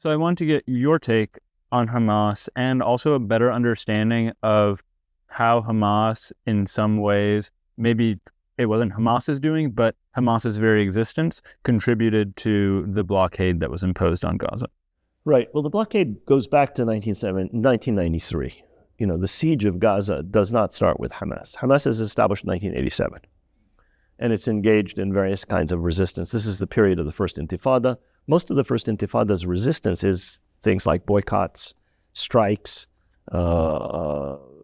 So I want to get your take on Hamas and also a better understanding of how Hamas, in some ways, maybe it wasn't Hamas's doing, but Hamas's very existence contributed to the blockade that was imposed on Gaza. Right. Well, the blockade goes back to 1993. The siege of Gaza does not start with Hamas. Hamas is established in 1987, and it's engaged in various kinds of resistance. This is the period of the First Intifada. Most of the First Intifada's resistance is things like boycotts, strikes,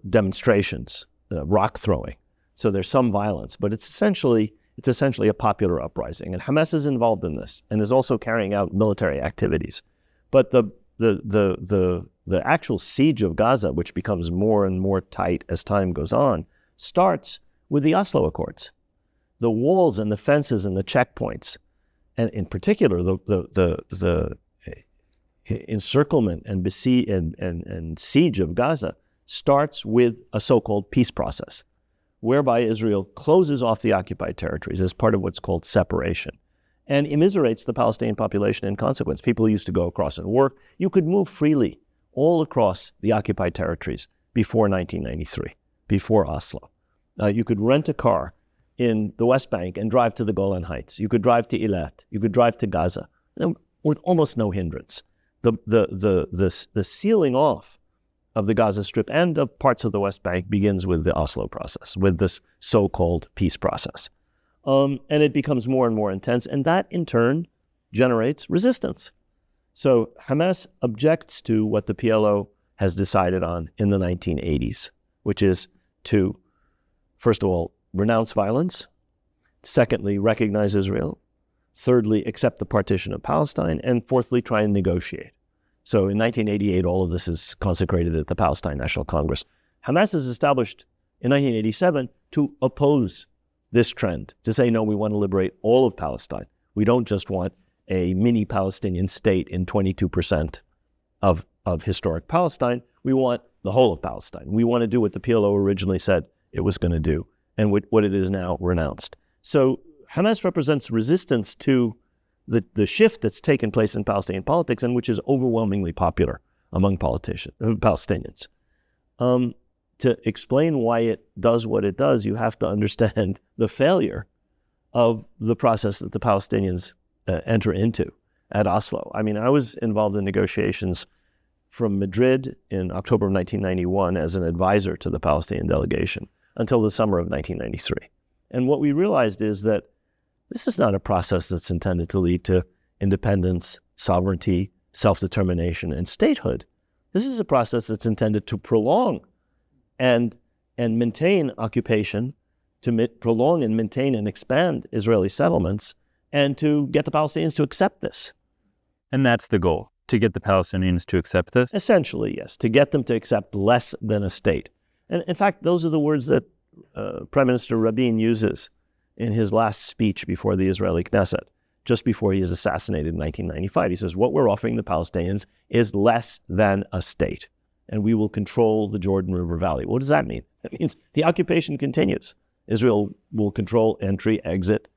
demonstrations, rock throwing. So there's some violence, but it's essentially a popular uprising. And Hamas is involved in this and is also carrying out military activities. But the actual siege of Gaza, which becomes more and more tight as time goes on, starts with the Oslo Accords. The walls and the fences and the checkpoints, and in particular the encirclement and siege of Gaza, starts with a so-called peace process, whereby Israel closes off the occupied territories as part of what's called separation, and immiserates the Palestinian population in consequence. People used to go across and work. You could move freely all across the occupied territories before 1993, before Oslo. You could rent a car in the West Bank and drive to the Golan Heights. You could drive to Eilat. You could drive to Gaza with almost no hindrance. The sealing off of the Gaza Strip and of parts of the West Bank begins with the Oslo process, with this so-called peace process. And it becomes more and more intense, and that in turn generates resistance. So Hamas objects to what the PLO has decided on in the 1980s, which is to, first of all, renounce violence, secondly, recognize Israel, thirdly, accept the partition of Palestine, and fourthly, try and negotiate. So in 1988, all of this is consecrated at the Palestine National Congress. Hamas is established in 1987 to oppose this trend, to say, no, we want to liberate all of Palestine. We don't just want a mini Palestinian state in 22% of historic Palestine. We want the whole of Palestine. We want to do what the PLO originally said it was going to do, and what it is now renounced. So Hamas represents resistance to the shift that's taken place in Palestinian politics, and which is overwhelmingly popular among Palestinians. To explain why it does what it does, you have to understand the failure of the process that the Palestinians enter into at Oslo. I mean, I was involved in negotiations from Madrid in October of 1991 as an advisor to the Palestinian delegation until the summer of 1993. And what we realized is that this is not a process that's intended to lead to independence, sovereignty, self-determination, and statehood. This is a process that's intended to prolong and maintain occupation, to prolong and maintain and expand Israeli settlements, and to get the Palestinians to accept this. And that's the goal, to get the Palestinians to accept this? Essentially, yes, to get them to accept less than a state. And in fact, those are the words that Prime Minister Rabin uses in his last speech before the Israeli Knesset, just before he is assassinated in 1995. He says, what we're offering the Palestinians is less than a state, and we will control the Jordan River Valley. What does that mean? It means the occupation continues. Israel will control entry, exit,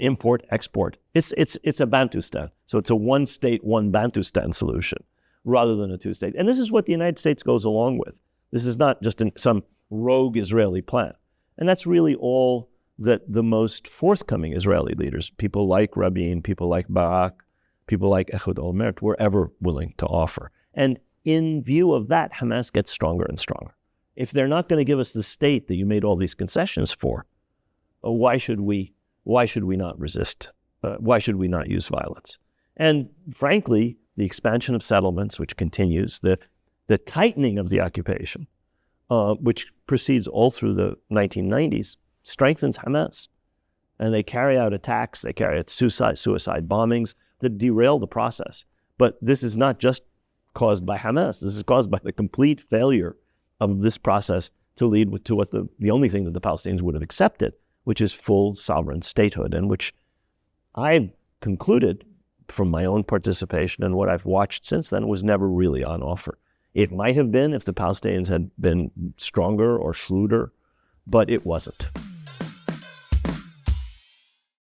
import, export. It's a Bantustan. So it's a one state, one Bantustan solution rather than a two-state. And this is what the United States goes along with. This is not just some rogue Israeli plan. And that's really all that the most forthcoming Israeli leaders, people like Rabin, people like Barak, people like Ehud Olmert, were ever willing to offer. And in view of that, Hamas gets stronger and stronger. If they're not going to give us the state that you made all these concessions for, why should we not resist? Why should we not use violence? And frankly, the expansion of settlements, which continues, the tightening of the occupation, which proceeds all through the 1990s, strengthens Hamas. And they carry out attacks, they carry out suicide bombings that derail the process. But this is not just caused by Hamas. This is caused by the complete failure of this process to lead to what the only thing that the Palestinians would have accepted, which is full sovereign statehood, and which I've concluded from my own participation and what I've watched since then was never really on offer. It might have been if the Palestinians had been stronger or shrewder, but it wasn't.